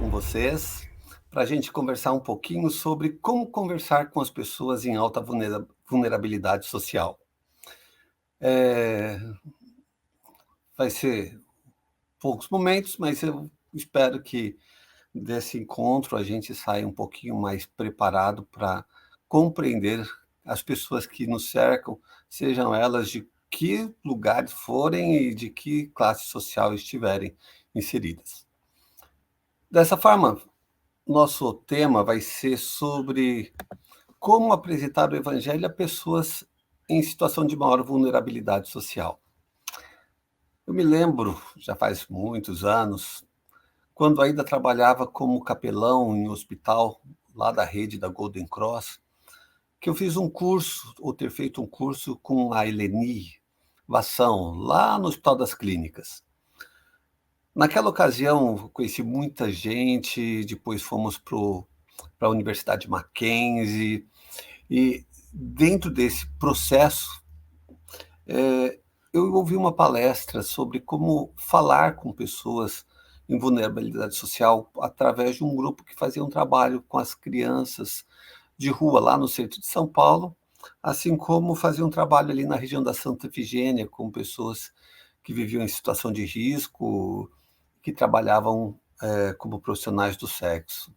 com vocês para a gente conversar um pouquinho sobre como conversar com as pessoas em alta vulnerabilidade social. É, vai ser poucos momentos, mas eu espero que desse encontro a gente saia um pouquinho mais preparado para compreender as pessoas que nos cercam, sejam elas de que lugares forem e de que classe social estiverem inseridas. Dessa forma, nosso tema vai ser sobre como apresentar o evangelho a pessoas em situação de maior vulnerabilidade social. Eu me lembro, já faz muitos anos, quando ainda trabalhava como capelão em um hospital lá da rede da Golden Cross, que eu fiz um curso, ou ter feito um curso com a Eleni Vassão, lá no Hospital das Clínicas. Naquela ocasião, conheci muita gente, depois fomos para a Universidade Mackenzie, e dentro desse processo, eu ouvi uma palestra sobre como falar com pessoas em vulnerabilidade social através de um grupo que fazia um trabalho com as crianças de rua lá no centro de São Paulo, assim como fazia um trabalho ali na região da Santa Efigênia com pessoas que viviam em situação de risco, que trabalhavam como profissionais do sexo.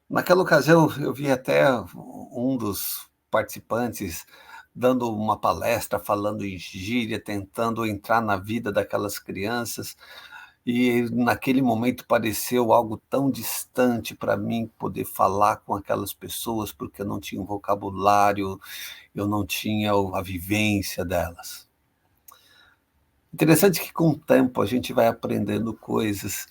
Naquela ocasião, eu vi até um dos participantes dando uma palestra, falando em gíria, tentando entrar na vida daquelas crianças, e naquele momento pareceu algo tão distante para mim poder falar com aquelas pessoas, porque eu não tinha um vocabulário, eu não tinha a vivência delas. Interessante que com o tempo a gente vai aprendendo coisas,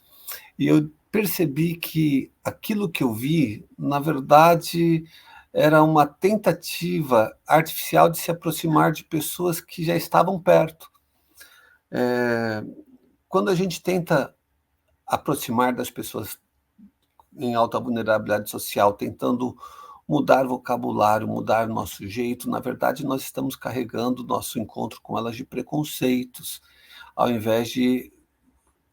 e eu percebi que aquilo que eu vi, na verdade, era uma tentativa artificial de se aproximar de pessoas que já estavam perto. Quando a gente tenta aproximar das pessoas em alta vulnerabilidade social, tentando mudar vocabulário, mudar nosso jeito, na verdade, nós estamos carregando nosso encontro com elas de preconceitos, ao invés de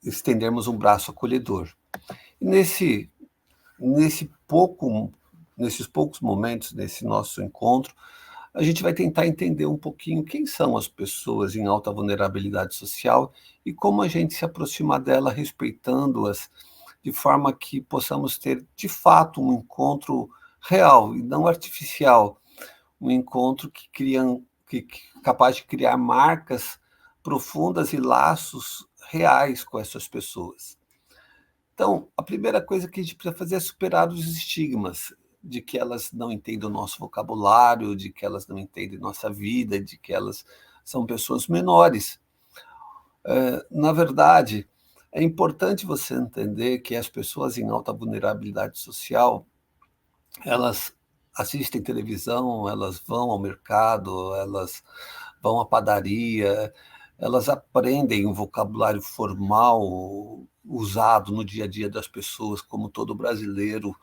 estendermos um braço acolhedor. E nesses poucos momentos desse nosso encontro, a gente vai tentar entender um pouquinho quem são as pessoas em alta vulnerabilidade social e como a gente se aproximar dela respeitando-as, de forma que possamos ter, de fato, um encontro real e não artificial, um encontro que capaz de criar marcas profundas e laços reais com essas pessoas. Então, a primeira coisa que a gente precisa fazer é superar os estigmas de que elas não entendem o nosso vocabulário, de que elas não entendem nossa vida, de que elas são pessoas menores. Na verdade, é importante você entender que as pessoas em alta vulnerabilidade social, elas assistem televisão, elas vão ao mercado, elas vão à padaria, elas aprendem um vocabulário formal usado no dia a dia das pessoas, como todo brasileiro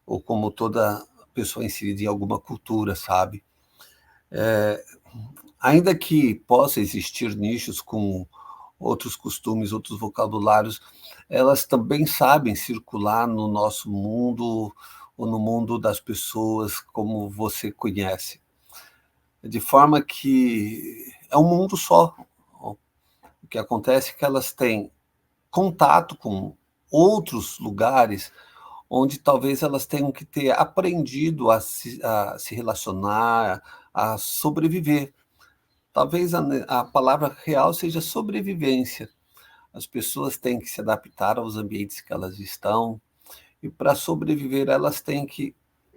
ou como toda pessoa inserida em alguma cultura, sabe? Ainda que possa existir nichos com outros costumes, outros vocabulários, elas também sabem circular no nosso mundo ou no mundo das pessoas como você conhece. De forma que é um mundo só. O que acontece é que elas têm contato com outros lugares onde talvez elas tenham que ter aprendido a se relacionar, a sobreviver. Talvez a palavra real seja sobrevivência. As pessoas têm que se adaptar aos ambientes que elas estão, e para sobreviver elas têm que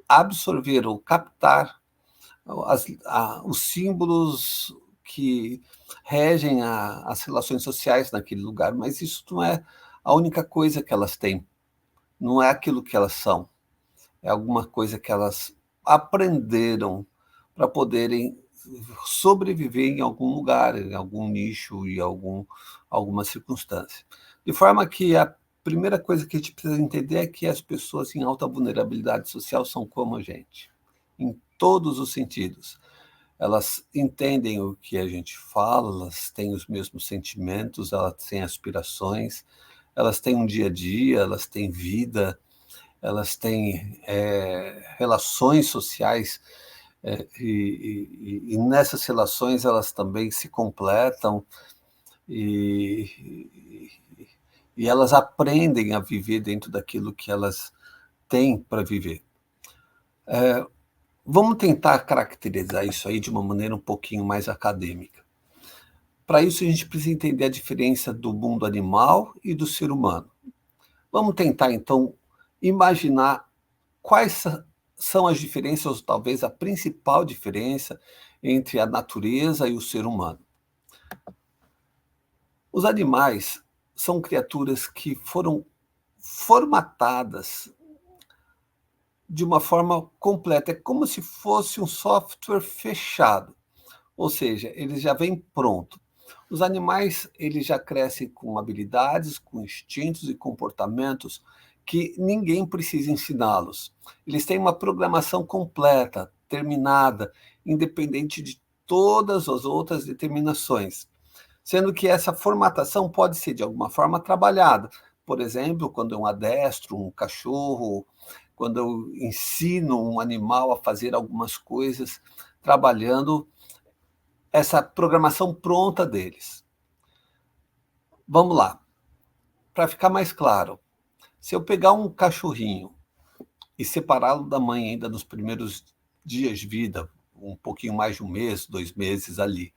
absorver ou captar os símbolos que regem as relações sociais naquele lugar, mas isso não é a única coisa que elas têm, não é aquilo que elas são, é alguma coisa que elas aprenderam para poderem sobreviver em algum lugar, em algum nicho, em alguma circunstância. De forma que a primeira coisa que a gente precisa entender é que as pessoas em alta vulnerabilidade social são como a gente, em todos os sentidos. Elas entendem o que a gente fala, elas têm os mesmos sentimentos, elas têm aspirações, elas têm um dia a dia, elas têm vida, elas têm relações sociais, e nessas relações elas também se completam, e, e elas aprendem a viver dentro daquilo que elas têm para viver. Vamos tentar caracterizar isso aí de uma maneira um pouquinho mais acadêmica. Para isso, a gente precisa entender a diferença do mundo animal e do ser humano. Vamos tentar, então, imaginar quais são as diferenças, ou talvez a principal diferença entre a natureza e o ser humano. Os animais são criaturas que foram formatadas de uma forma completa. É como se fosse um software fechado, ou seja, ele já vem pronto. Os animais, eles já crescem com habilidades, com instintos e comportamentos que ninguém precisa ensiná-los. Eles têm uma programação completa, terminada, independente de todas as outras determinações. Sendo que essa formatação pode ser, de alguma forma, trabalhada. Por exemplo, quando eu adestro um cachorro, quando eu ensino um animal a fazer algumas coisas, trabalhando essa programação pronta deles. Vamos lá. Para ficar mais claro, se eu pegar um cachorrinho e separá-lo da mãe ainda nos primeiros dias de vida, um pouquinho mais de um mês, 2 meses ali,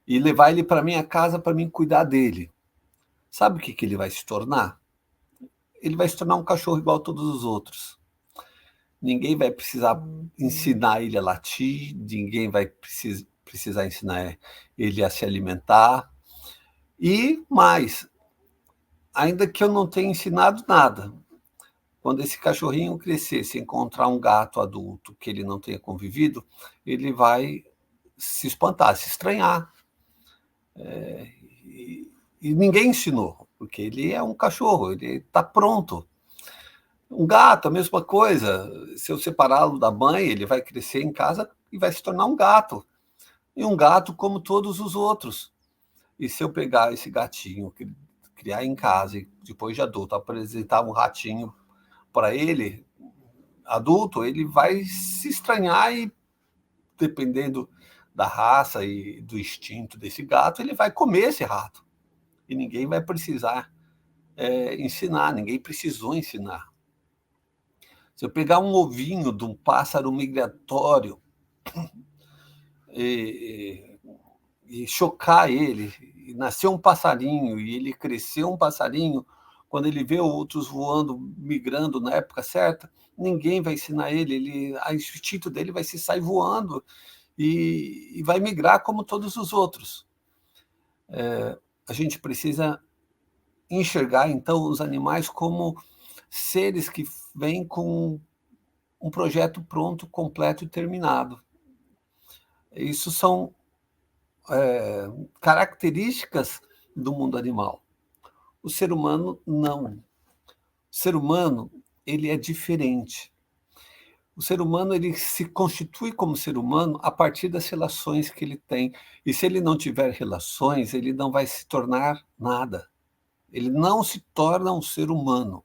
e levar ele para minha casa para mim cuidar dele, sabe o que ele vai se tornar? Ele vai se tornar um cachorro igual a todos os outros. Ninguém vai precisar ensinar ele a latir, ninguém vai precisar ensinar ele a se alimentar. E mais, ainda que eu não tenha ensinado nada, quando esse cachorrinho crescer, se encontrar um gato adulto que ele não tenha convivido, ele vai se espantar, se estranhar. E ninguém ensinou, porque ele é um cachorro, ele está pronto. Um gato, a mesma coisa. Se eu separá-lo da mãe, ele vai crescer em casa e vai se tornar um gato. E um gato como todos os outros. E se eu pegar esse gatinho, criar em casa e depois de adulto apresentar um ratinho para ele, adulto, ele vai se estranhar e, dependendo da raça e do instinto desse gato, ele vai comer esse rato. E ninguém vai precisar ensinar, ninguém precisou ensinar. Se eu pegar um ovinho de um pássaro migratório e chocar ele, e nasceu um passarinho, e ele cresceu um passarinho, quando ele vê outros voando, migrando na época certa, ninguém vai ensinar ele, o instinto dele vai se sair voando e vai migrar como todos os outros. A gente precisa enxergar, então, os animais como seres que vêm com um projeto pronto, completo e terminado. Isso são características do mundo animal. O ser humano, não. O ser humano, ele é diferente. O ser humano, ele se constitui como ser humano a partir das relações que ele tem. E se ele não tiver relações, ele não vai se tornar nada. Ele não se torna um ser humano.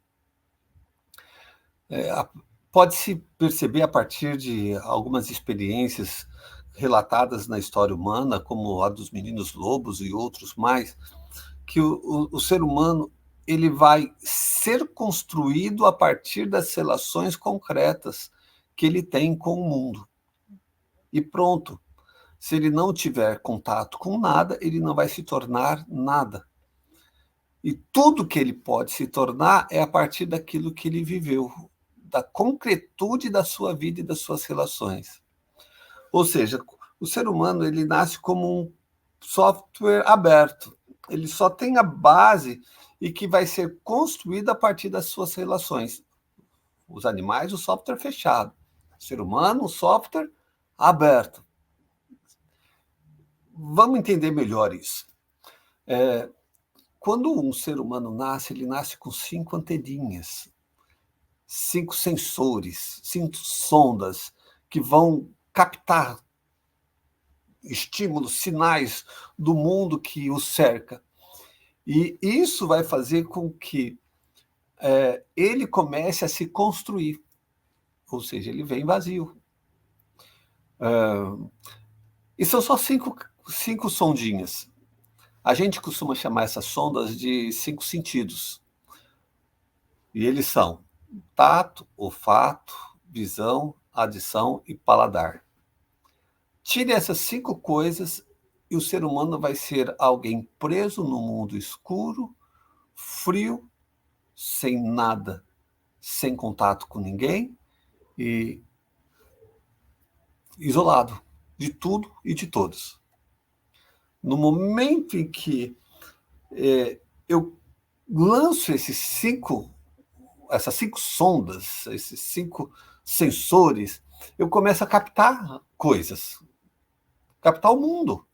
Pode-se perceber a partir de algumas experiências relatadas na história humana, como a dos meninos lobos e outros mais, que o ser humano ele vai ser construído a partir das relações concretas que ele tem com o mundo. E pronto. Se ele não tiver contato com nada, ele não vai se tornar nada. E tudo que ele pode se tornar é a partir daquilo que ele viveu, da concretude da sua vida e das suas relações. Ou seja, o ser humano ele nasce como um software aberto. Ele só tem a base e que vai ser construído a partir das suas relações. Os animais, o software fechado. O ser humano, o software aberto. Vamos entender melhor isso. Quando um ser humano nasce, ele nasce com 5 anteninhas, 5 sensores, 5 sondas que vão captar estímulos, sinais do mundo que o cerca. E isso vai fazer com que ele comece a se construir, ou seja, ele vem vazio. E são só cinco sondinhas. A gente costuma chamar essas sondas de 5 sentidos. E eles são tato, olfato, visão, adição e paladar. Tire essas 5 coisas e o ser humano vai ser alguém preso no mundo escuro, frio, sem nada, sem contato com ninguém e isolado de tudo e de todos. No momento em que eu lanço essas 5 sondas, esses 5 sensores, eu começo a captar coisas, captar o mundo.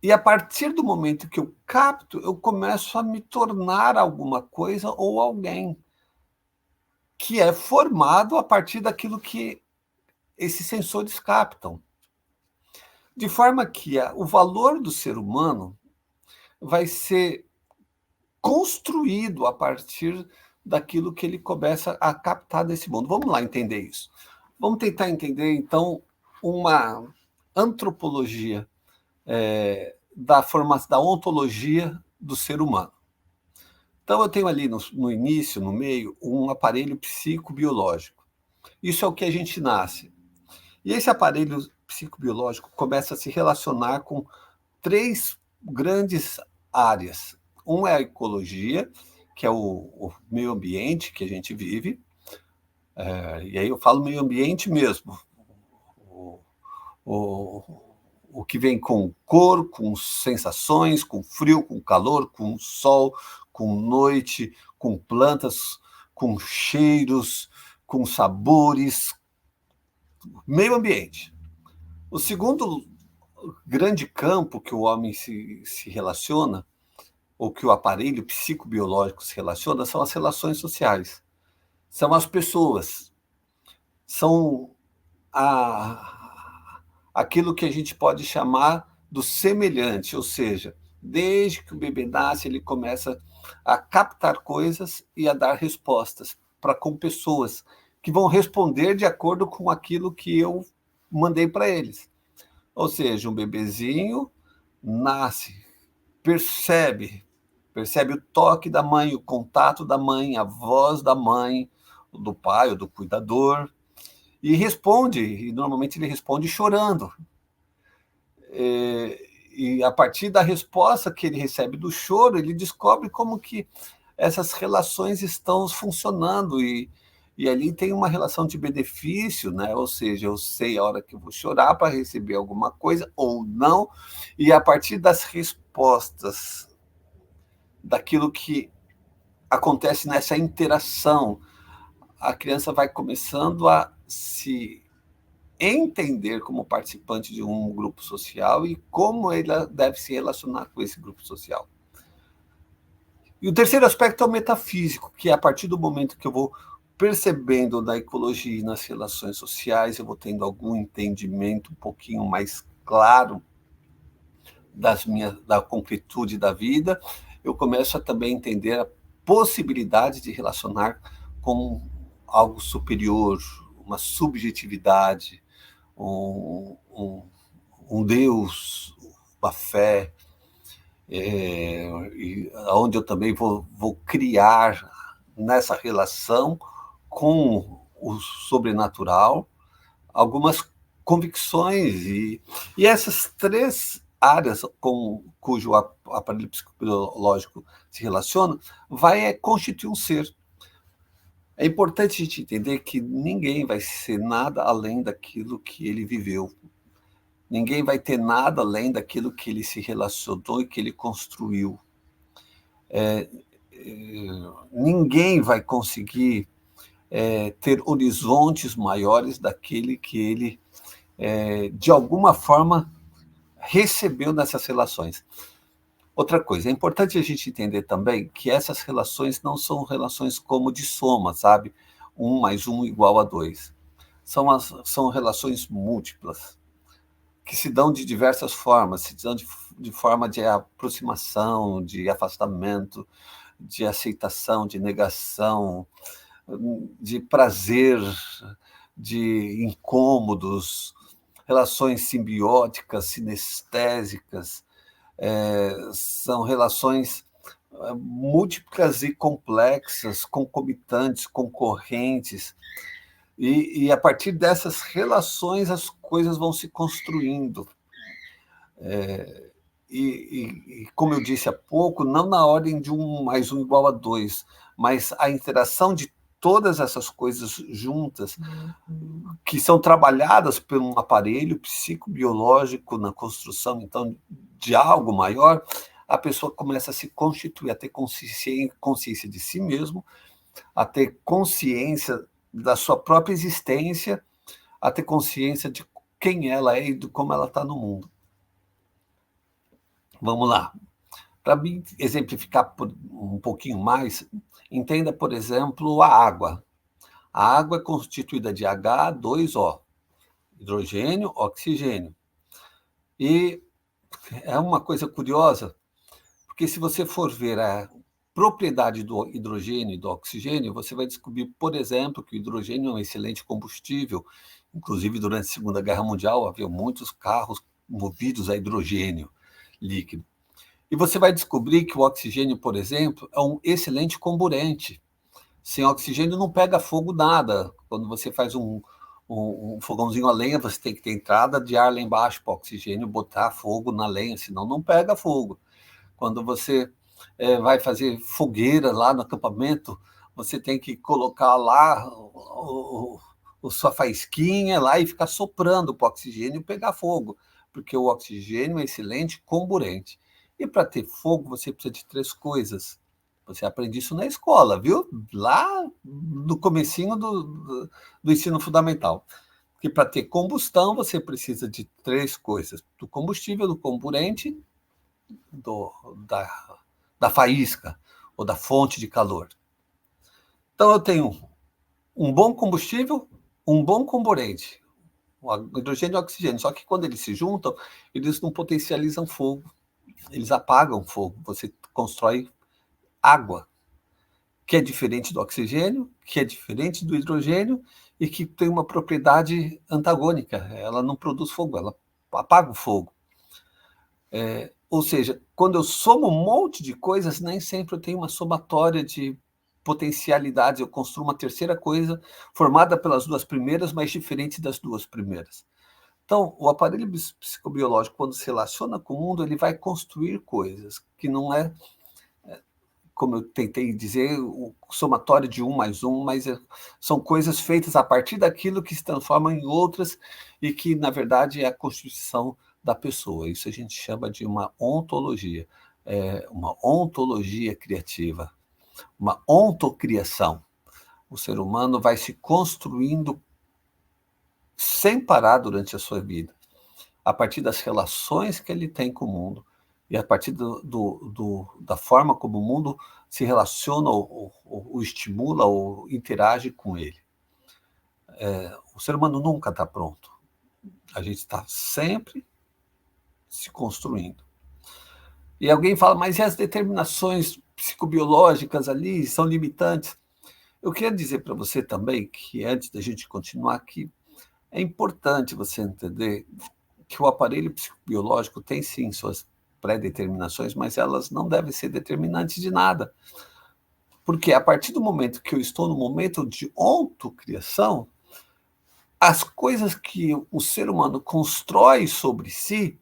E a partir do momento que eu capto, eu começo a me tornar alguma coisa ou alguém que é formado a partir daquilo que esses sensores captam. De forma que o valor do ser humano vai ser construído a partir daquilo que ele começa a captar desse mundo. Vamos lá entender isso. Vamos tentar entender, então, uma antropologia da ontologia do ser humano. Então, eu tenho ali no início, no meio, um aparelho psicobiológico. Isso é o que a gente nasce. E esse aparelho psicobiológico começa a se relacionar com 3 grandes áreas. Um é a ecologia, que é o meio ambiente que a gente vive. E aí eu falo meio ambiente mesmo. O, o, o que vem com cor, com sensações, com frio, com calor, com sol, com noite, com plantas, com cheiros, com sabores. Meio ambiente. O segundo grande campo que o homem se relaciona, ou que o aparelho psicobiológico se relaciona, são as relações sociais. São as pessoas. São aquilo que a gente pode chamar do semelhante, ou seja, desde que o bebê nasce, ele começa a captar coisas e a dar respostas com pessoas que vão responder de acordo com aquilo que eu mandei para eles. Ou seja, um bebezinho nasce, percebe o toque da mãe, o contato da mãe, a voz da mãe, do pai ou do cuidador, e responde, e normalmente ele responde chorando. E a partir da resposta que ele recebe do choro, ele descobre como que essas relações estão funcionando, e ali tem uma relação de benefício, né? Ou seja, eu sei a hora que eu vou chorar para receber alguma coisa ou não, e a partir das respostas daquilo que acontece nessa interação, a criança vai começando a se entender como participante de um grupo social e como ela deve se relacionar com esse grupo social. E o terceiro aspecto é o metafísico, que é a partir do momento que eu vou percebendo na ecologia e nas relações sociais, eu vou tendo algum entendimento um pouquinho mais claro da concretude da vida, eu começo a também entender a possibilidade de relacionar com algo superior, uma subjetividade, um Deus, uma fé, onde eu também vou criar nessa relação com o sobrenatural algumas convicções, e essas 3 áreas cujo aparelho psicológico se relaciona, vai constituir um ser. É importante a gente entender que ninguém vai ser nada além daquilo que ele viveu. Ninguém vai ter nada além daquilo que ele se relacionou e que ele construiu. Ninguém vai conseguir ter horizontes maiores daquele que ele, de alguma forma, recebeu nessas relações. Outra coisa, é importante a gente entender também que essas relações não são relações como de soma, sabe? 1 mais 1 igual a 2. São relações múltiplas, que se dão de diversas formas, se dão de forma de aproximação, de afastamento, de aceitação, de negação, de prazer, de incômodos, relações simbióticas, sinestésicas, são relações múltiplas e complexas, concomitantes, concorrentes, e a partir dessas relações as coisas vão se construindo. E como eu disse há pouco, não na ordem de 1 mais 1 igual a 2, mas a interação de todas essas coisas juntas, que são trabalhadas por um aparelho psicobiológico na construção, então, de algo maior, a pessoa começa a se constituir, a ter consciência de si mesmo, a ter consciência da sua própria existência, a ter consciência de quem ela é e de como ela está no mundo. Vamos lá. Para me exemplificar um pouquinho mais, entenda, por exemplo, a água. A água é constituída de H2O, hidrogênio, oxigênio. E é uma coisa curiosa, porque se você for ver a propriedade do hidrogênio e do oxigênio, você vai descobrir, por exemplo, que o hidrogênio é um excelente combustível. Inclusive, durante a Segunda Guerra Mundial, havia muitos carros movidos a hidrogênio líquido. E você vai descobrir que o oxigênio, por exemplo, é um excelente comburente. Sem oxigênio não pega fogo nada. Quando você faz um fogãozinho a lenha, você tem que ter entrada de ar lá embaixo para o oxigênio botar fogo na lenha, senão não pega fogo. Quando você vai fazer fogueira lá no acampamento, você tem que colocar lá sua faísquinha lá e ficar soprando para o oxigênio pegar fogo, porque o oxigênio é excelente comburente. E para ter fogo, você precisa de 3 coisas. Você aprende isso na escola, viu? Lá no comecinho do ensino fundamental. Que para ter combustão, você precisa de 3 coisas. Do combustível, do comburente, da faísca, ou da fonte de calor. Então, eu tenho um bom combustível, um bom comburente, o hidrogênio e o oxigênio. Só que quando eles se juntam, eles não potencializam fogo. Eles apagam fogo. Você constrói água, que é diferente do oxigênio, que é diferente do hidrogênio e que tem uma propriedade antagônica. Ela não produz fogo, ela apaga o fogo. Ou seja, quando eu somo um monte de coisas, nem sempre eu tenho uma somatória de potencialidades. Eu construo uma terceira coisa formada pelas 2 primeiras, mas diferente das 2 primeiras. Então, o aparelho psicobiológico, quando se relaciona com o mundo, ele vai construir coisas que não é, como eu tentei dizer, o somatório de 1 mais 1, mas são coisas feitas a partir daquilo que se transformam em outras e que, na verdade, é a constituição da pessoa. Isso a gente chama de uma ontologia criativa, uma ontocriação. O ser humano vai se construindo sem parar durante a sua vida, a partir das relações que ele tem com o mundo e a partir da forma como o mundo se relaciona ou estimula ou interage com ele. O ser humano nunca está pronto. A gente está sempre se construindo. E alguém fala, mas e as determinações psicobiológicas ali são limitantes? Eu quero dizer para você também que, antes da gente continuar aqui, é importante você entender que o aparelho psicobiológico tem, sim, suas pré-determinações, mas elas não devem ser determinantes de nada. Porque a partir do momento que eu estou no momento de ontocriação, as coisas que o ser humano constrói sobre si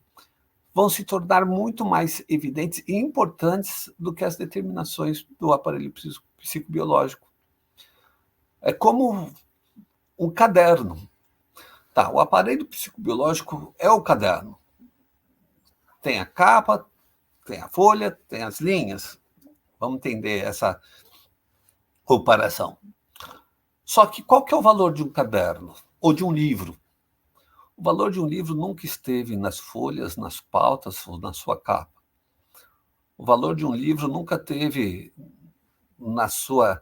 vão se tornar muito mais evidentes e importantes do que as determinações do aparelho psicobiológico. É como um caderno. Tá, o aparelho psicobiológico é o caderno. Tem a capa, tem a folha, tem as linhas. Vamos entender essa comparação. Só que qual que é o valor de um caderno ou de um livro? O valor de um livro nunca esteve nas folhas, nas pautas ou na sua capa. O valor de um livro nunca teve na sua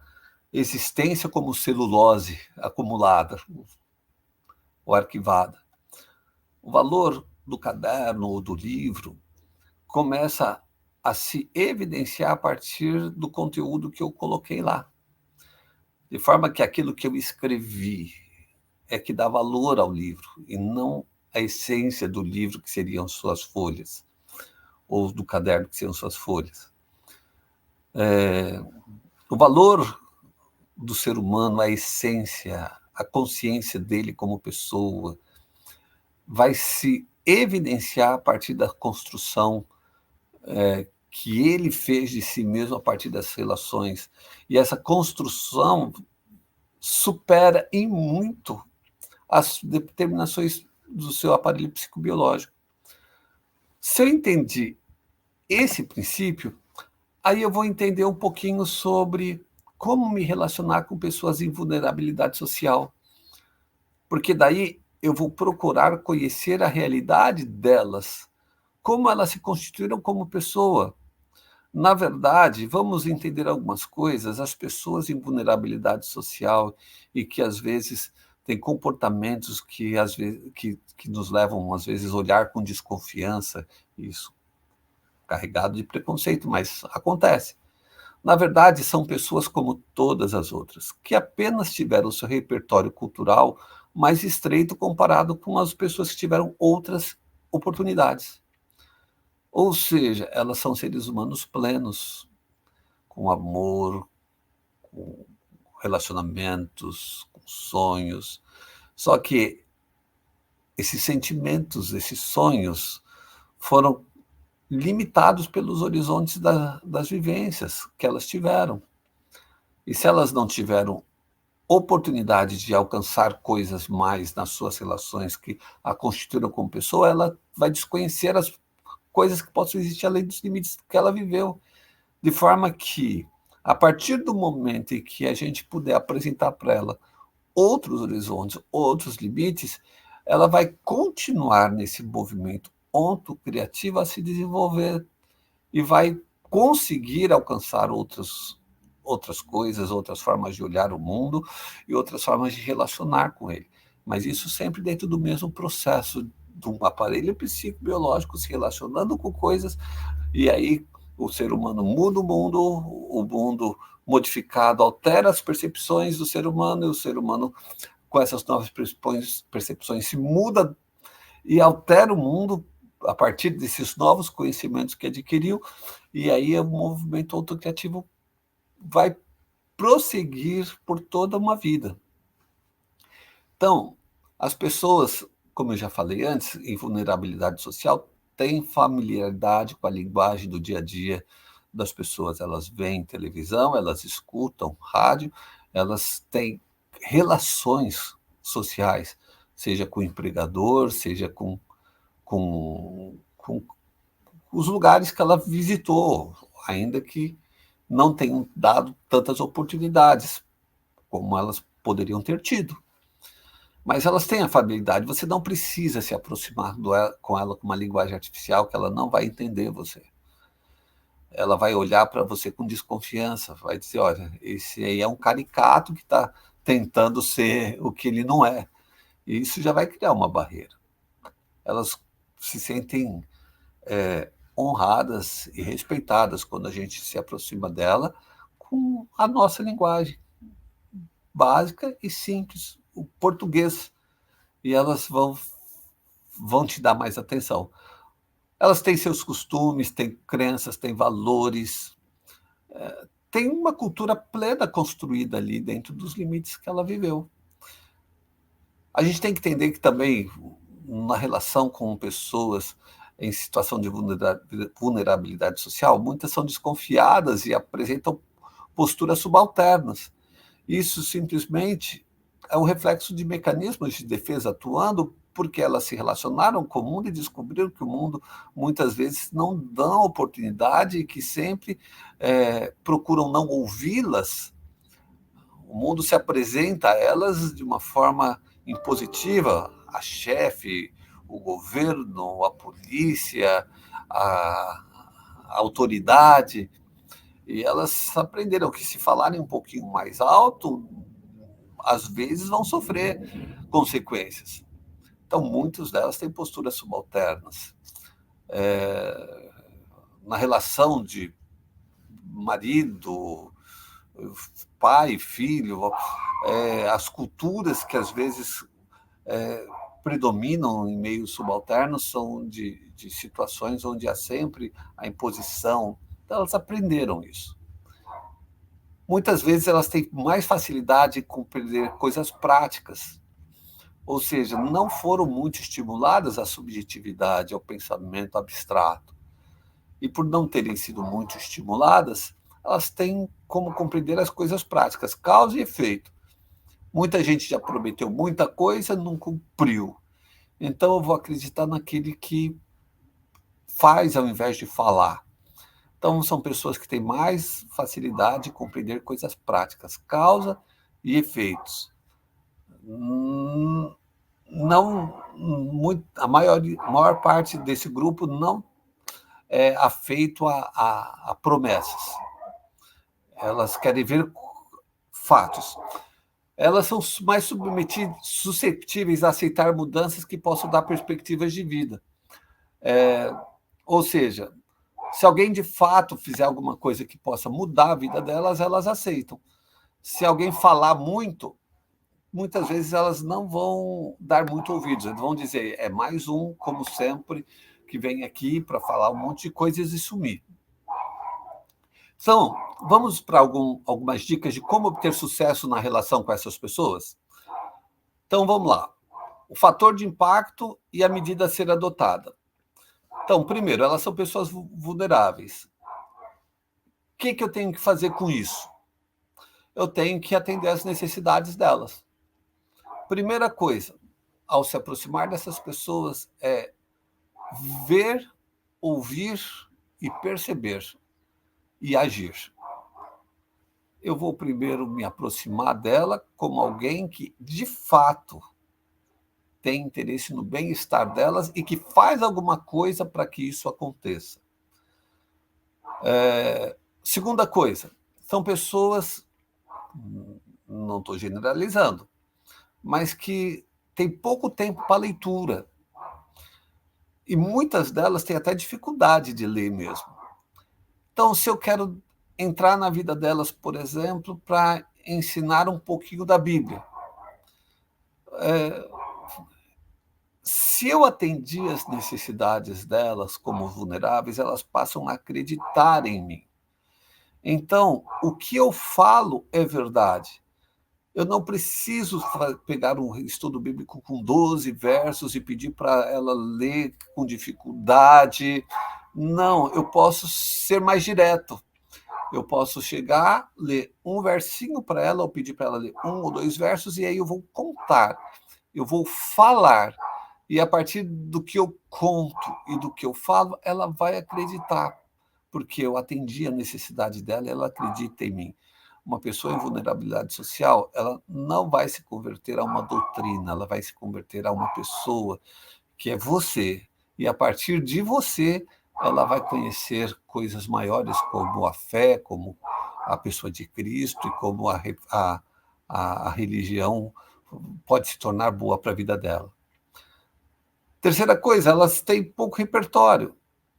existência como celulose acumulada ou arquivada. O valor do caderno ou do livro começa a se evidenciar a partir do conteúdo que eu coloquei lá. De forma que aquilo que eu escrevi é que dá valor ao livro, e não a essência do livro, que seriam suas folhas, ou do caderno, que seriam suas folhas. O valor do ser humano, a essência, a consciência dele como pessoa, vai se evidenciar a partir da construção que ele fez de si mesmo a partir das relações. E essa construção supera em muito as determinações do seu aparelho psicobiológico. Se eu entendi esse princípio, aí eu vou entender um pouquinho sobre como me relacionar com pessoas em vulnerabilidade social. Porque daí eu vou procurar conhecer a realidade delas, como elas se constituíram como pessoa. Na verdade, vamos entender algumas coisas, as pessoas em vulnerabilidade social e que às vezes têm comportamentos que às vezes que nos levam às vezes a olhar com desconfiança, isso carregado de preconceito, mas acontece. Na verdade, são pessoas como todas as outras, que apenas tiveram o seu repertório cultural mais estreito comparado com as pessoas que tiveram outras oportunidades. Ou seja, elas são seres humanos plenos, com amor, com relacionamentos, com sonhos. Só que esses sentimentos, esses sonhos, foram limitados pelos horizontes das vivências que elas tiveram. E se elas não tiveram oportunidade de alcançar coisas mais nas suas relações que a constituíram como pessoa, ela vai desconhecer as coisas que possam existir além dos limites que ela viveu. De forma que, a partir do momento em que a gente puder apresentar para ela outros horizontes, outros limites, ela vai continuar nesse movimento ontocriativo a se desenvolver e vai conseguir alcançar outras coisas, outras formas de olhar o mundo e outras formas de relacionar com ele. Mas isso sempre dentro do mesmo processo de um aparelho psicobiológico se relacionando com coisas, e aí o ser humano muda o mundo modificado altera as percepções do ser humano, e o ser humano, com essas novas percepções, se muda e altera o mundo a partir desses novos conhecimentos que adquiriu, e aí o movimento autocriativo vai prosseguir por toda uma vida. Então, as pessoas, como eu já falei antes, em vulnerabilidade social, têm familiaridade com a linguagem do dia a dia das pessoas. Elas veem televisão, elas escutam rádio, elas têm relações sociais, seja com o empregador, seja com os lugares que ela visitou, ainda que não tenham dado tantas oportunidades como elas poderiam ter tido. Mas elas têm a familiaridade, você não precisa se aproximar com ela com uma linguagem artificial, que ela não vai entender você. Ela vai olhar para você com desconfiança, vai dizer, olha, esse aí é um caricato que está tentando ser o que ele não é. E isso já vai criar uma barreira. Elas se sentem honradas e respeitadas quando a gente se aproxima dela com a nossa linguagem básica e simples, o português. E elas vão te dar mais atenção. Elas têm seus costumes, têm crenças, têm valores, tem uma cultura plena construída ali dentro dos limites que ela viveu. A gente tem que entender que também, na relação com pessoas em situação de vulnerabilidade social, muitas são desconfiadas e apresentam posturas subalternas. Isso simplesmente é um reflexo de mecanismos de defesa atuando porque elas se relacionaram com o mundo e descobriram que o mundo muitas vezes não dá oportunidade e que sempre procuram não ouvi-las. O mundo se apresenta a elas de uma forma impositiva, a chefe, o governo, a polícia, a autoridade, e elas aprenderam que se falarem um pouquinho mais alto, às vezes vão sofrer consequências. Então, muitas delas têm posturas subalternas. na relação de marido, pai, filho, as culturas que às vezes predominam em meios subalternos são de situações onde há sempre a imposição. Então, elas aprenderam isso. Muitas vezes elas têm mais facilidade em compreender coisas práticas, ou seja, não foram muito estimuladas à subjetividade, ao pensamento abstrato. E por não terem sido muito estimuladas, elas têm como compreender as coisas práticas, causa e efeito. Muita gente já prometeu muita coisa, não cumpriu. Então eu vou acreditar naquele que faz ao invés de falar. Então são pessoas que têm mais facilidade de compreender coisas práticas, causa e efeitos. Não muito, a maior parte desse grupo não é afeito a promessas. Elas querem ver fatos. Elas são mais suscetíveis a aceitar mudanças que possam dar perspectivas de vida. Ou seja, se alguém de fato fizer alguma coisa que possa mudar a vida delas, elas aceitam. Se alguém falar muito, muitas vezes elas não vão dar muito ouvidos. Eles vão dizer, é mais um, como sempre, que vem aqui para falar um monte de coisas e sumir. Então, vamos para algumas dicas de como obter sucesso na relação com essas pessoas? Então, vamos lá. O fator de impacto e a medida a ser adotada. Então, primeiro, elas são pessoas vulneráveis. O que eu tenho que fazer com isso? Eu tenho que atender às necessidades delas. Primeira coisa, ao se aproximar dessas pessoas, é ver, ouvir e perceber e agir. Eu vou primeiro me aproximar dela como alguém que, de fato, tem interesse no bem-estar delas e que faz alguma coisa para que isso aconteça. Segunda coisa, são pessoas, não estou generalizando, mas que têm pouco tempo para leitura. E muitas delas têm até dificuldade de ler mesmo. Então, se eu quero entrar na vida delas, por exemplo, para ensinar um pouquinho da Bíblia, se eu atendi as necessidades delas como vulneráveis, elas passam a acreditar em mim. Então, o que eu falo é verdade. Eu não preciso pegar um estudo bíblico com 12 versos e pedir para ela ler com dificuldade. Não, eu posso ser mais direto. Eu posso chegar, ler um versinho para ela, ou pedir para ela ler 1 ou 2 versos, e aí eu vou contar, eu vou falar. E a partir do que eu conto e do que eu falo, ela vai acreditar, porque eu atendi a necessidade dela e ela acredita em mim. Uma pessoa em vulnerabilidade social, ela não vai se converter a uma doutrina, ela vai se converter a uma pessoa que é você. E a partir de você, ela vai conhecer coisas maiores, como a fé, como a pessoa de Cristo e como a religião pode se tornar boa para a vida dela. Terceira coisa, elas têm pouco repertório,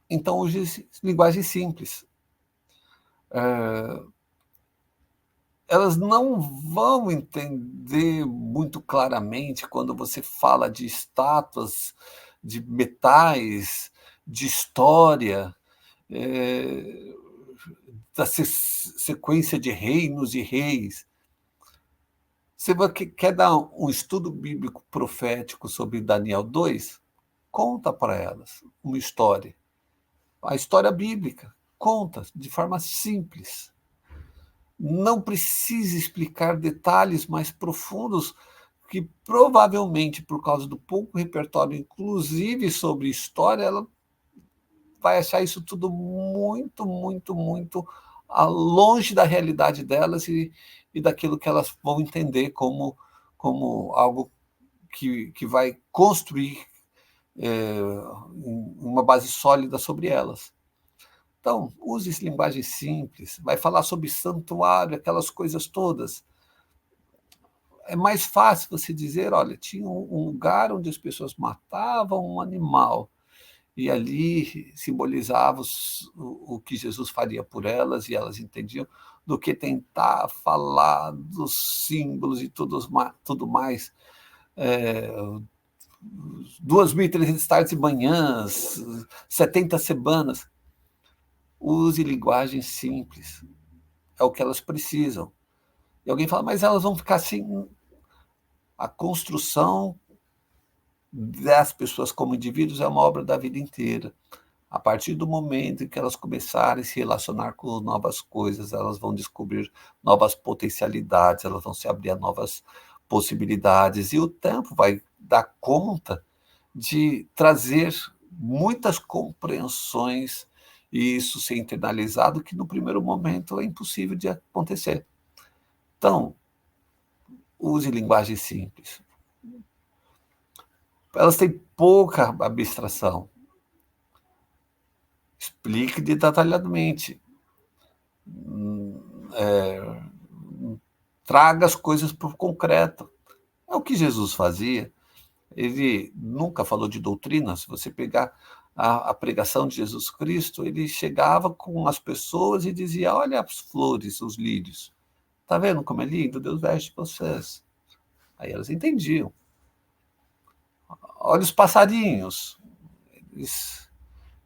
então usem linguagem simples. Elas não vão entender muito claramente quando você fala de estátuas, de metais, de história, da sequência de reinos e reis. Se você quer dar um estudo bíblico profético sobre Daniel 2, conta para elas uma história. A história bíblica, conta de forma simples. Não precisa explicar detalhes mais profundos que provavelmente, por causa do pouco repertório, inclusive sobre história, ela vai achar isso tudo muito, muito, muito longe da realidade delas e daquilo que elas vão entender como algo que vai construir uma base sólida sobre elas. Então, use linguagem simples, vai falar sobre santuário, aquelas coisas todas. É mais fácil você dizer, olha, tinha um lugar onde as pessoas matavam um animal, e ali simbolizava o que Jesus faria por elas, e elas entendiam, do que tentar falar dos símbolos e tudo mais. É, 2.300 tardes e manhãs, 70 semanas. Use linguagem simples, é o que elas precisam. E alguém fala, mas elas vão ficar assim. A construção das pessoas como indivíduos é uma obra da vida inteira. A partir do momento em que elas começarem a se relacionar com novas coisas, elas vão descobrir novas potencialidades, elas vão se abrir a novas possibilidades, e o tempo vai dar conta de trazer muitas compreensões e isso ser internalizado, que no primeiro momento é impossível de acontecer. Então, use linguagem simples. Elas têm pouca abstração. Explique detalhadamente. Traga as coisas para o concreto. É o que Jesus fazia. Ele nunca falou de doutrina. Se você pegar a pregação de Jesus Cristo, ele chegava com as pessoas e dizia, olha as flores, os lírios. Está vendo como é lindo? Deus veste vocês. Aí elas entendiam. Olha os passarinhos.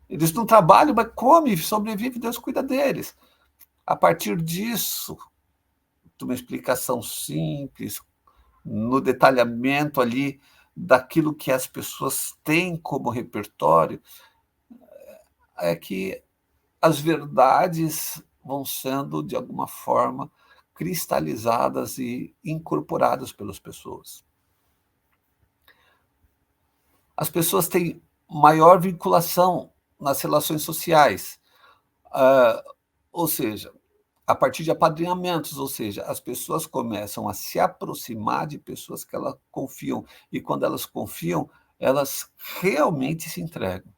Eles não trabalham, mas comem, sobrevivem, Deus cuida deles. A partir disso, de uma explicação simples, no detalhamento ali daquilo que as pessoas têm como repertório, é que as verdades vão sendo, de alguma forma, cristalizadas e incorporadas pelas pessoas. As pessoas têm maior vinculação nas relações sociais, ou seja, a partir de apadrinhamentos, ou seja, as pessoas começam a se aproximar de pessoas que elas confiam, e quando elas confiam, elas realmente se entregam.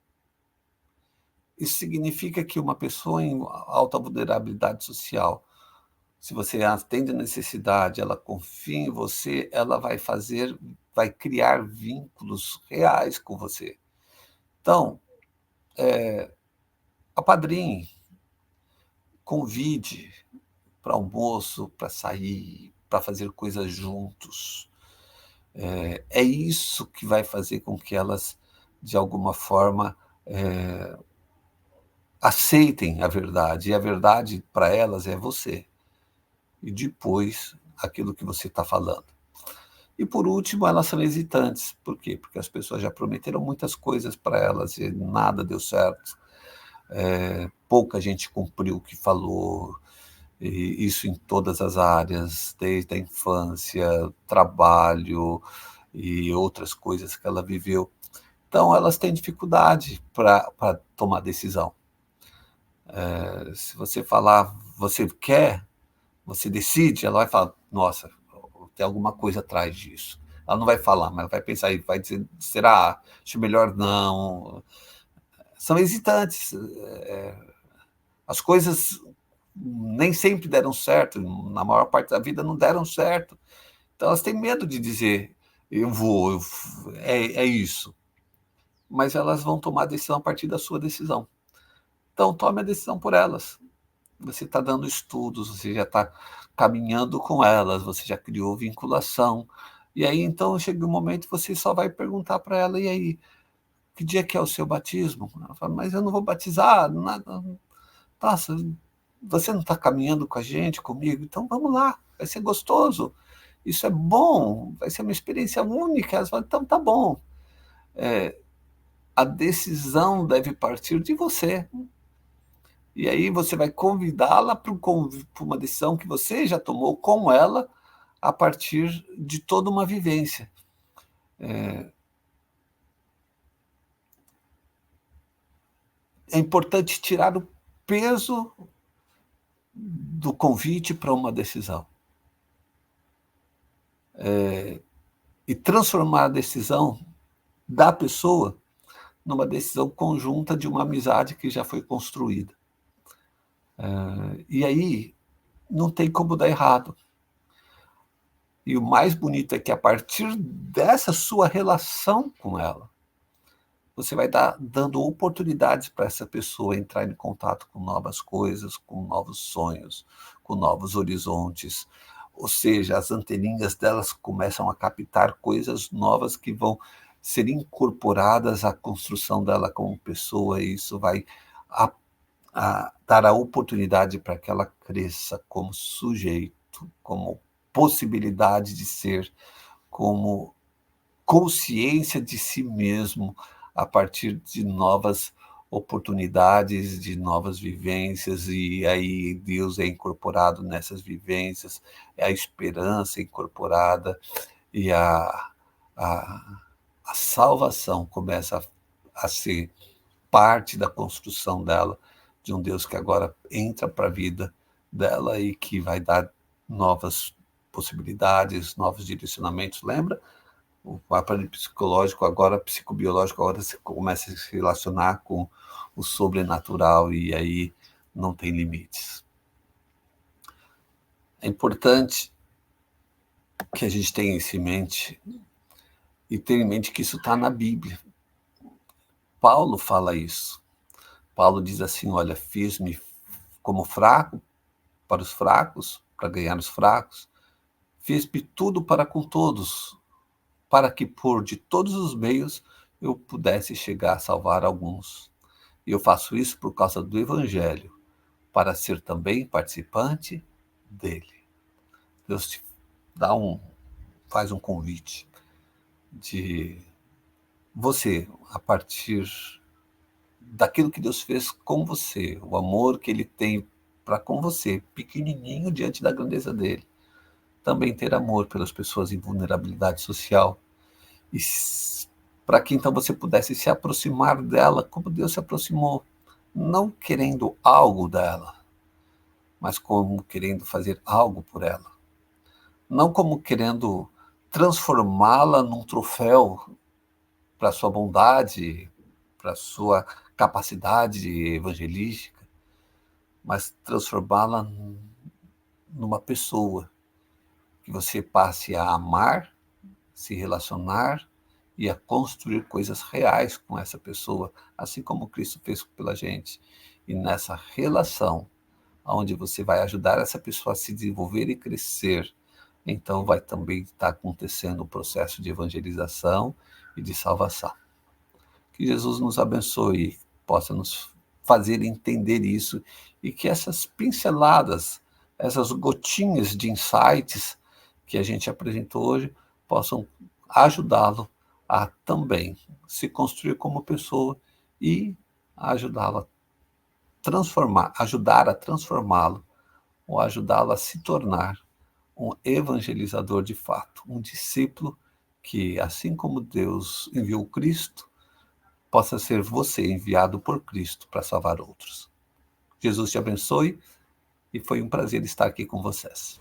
Isso significa que uma pessoa em alta vulnerabilidade social, se você atende a necessidade, ela confia em você, ela vai criar vínculos reais com você. Então, apadrinhe, convide para almoço, para sair, para fazer coisas juntos. É isso que vai fazer com que elas, de alguma forma, aceitem a verdade. E a verdade para elas é você. E depois, aquilo que você está falando. E, por último, elas são hesitantes. Por quê? Porque as pessoas já prometeram muitas coisas para elas e nada deu certo. Pouca gente cumpriu o que falou. E isso em todas as áreas, desde a infância, trabalho e outras coisas que ela viveu. Então, elas têm dificuldade para tomar decisão. Se você falar, você quer, você decide, ela vai falar, nossa, tem alguma coisa atrás disso. Ela não vai falar, mas vai pensar e vai dizer, será? Acho melhor não. São hesitantes. As coisas nem sempre deram certo, na maior parte da vida não deram certo. Então elas têm medo de dizer, é isso. Mas elas vão tomar a decisão a partir da sua decisão. Então tome a decisão por elas. Você está dando estudos, você já está caminhando com elas, você já criou vinculação. E aí, então, chega um momento que você só vai perguntar para ela, e aí, que dia que é o seu batismo? Ela fala, mas eu não vou batizar, nada. Nossa, você não está caminhando com a gente, comigo? Então vamos lá, vai ser gostoso. Isso é bom, vai ser uma experiência única. Elas falam, então tá bom. A decisão deve partir de você. E aí você vai convidá-la para uma decisão que você já tomou com ela a partir de toda uma vivência. É importante tirar o peso do convite para uma decisão. E transformar a decisão da pessoa numa decisão conjunta de uma amizade que já foi construída. E aí não tem como dar errado. E o mais bonito é que, a partir dessa sua relação com ela, você vai dar dando oportunidades para essa pessoa entrar em contato com novas coisas, com novos sonhos, com novos horizontes. Ou seja, as anteninhas delas começam a captar coisas novas que vão ser incorporadas à construção dela como pessoa, e isso vai a dar a oportunidade para que ela cresça como sujeito, como possibilidade de ser, como consciência de si mesmo, a partir de novas oportunidades, de novas vivências, e aí Deus é incorporado nessas vivências, é a esperança incorporada, e a, a salvação começa a ser parte da construção dela, de um Deus que agora entra para a vida dela e que vai dar novas possibilidades, novos direcionamentos. Lembra? O aparelho psicológico, agora psicobiológico, agora você começa a se relacionar com o sobrenatural, e aí não tem limites. É importante que a gente tenha isso em mente, e tenha em mente que isso está na Bíblia. Paulo fala isso. Paulo diz assim: olha, fiz-me como fraco para os fracos, para ganhar os fracos, fiz-me tudo para com todos, para que por de todos os meios eu pudesse chegar a salvar alguns. E eu faço isso por causa do Evangelho, para ser também participante dele. Deus te faz um convite de você, a partir daquilo que Deus fez com você, o amor que ele tem para com você, pequenininho diante da grandeza dele. Também ter amor pelas pessoas em vulnerabilidade social, e para que então você pudesse se aproximar dela como Deus se aproximou, não querendo algo dela, mas como querendo fazer algo por ela. Não como querendo transformá-la num troféu para sua bondade, para sua capacidade evangelística, mas transformá-la numa pessoa que você passe a amar, se relacionar e a construir coisas reais com essa pessoa, assim como Cristo fez pela gente. E nessa relação, onde você vai ajudar essa pessoa a se desenvolver e crescer, então vai também estar acontecendo o processo de evangelização e de salvação. Que Jesus nos abençoe, possa nos fazer entender isso, e que essas pinceladas, essas gotinhas de insights que a gente apresentou hoje, possam ajudá-lo a também se construir como pessoa e ajudá-lo a ajudar a transformá-lo, ou ajudá-lo a se tornar um evangelizador de fato, um discípulo que, assim como Deus enviou Cristo, possa ser você enviado por Cristo para salvar outros. Jesus te abençoe, e foi um prazer estar aqui com vocês.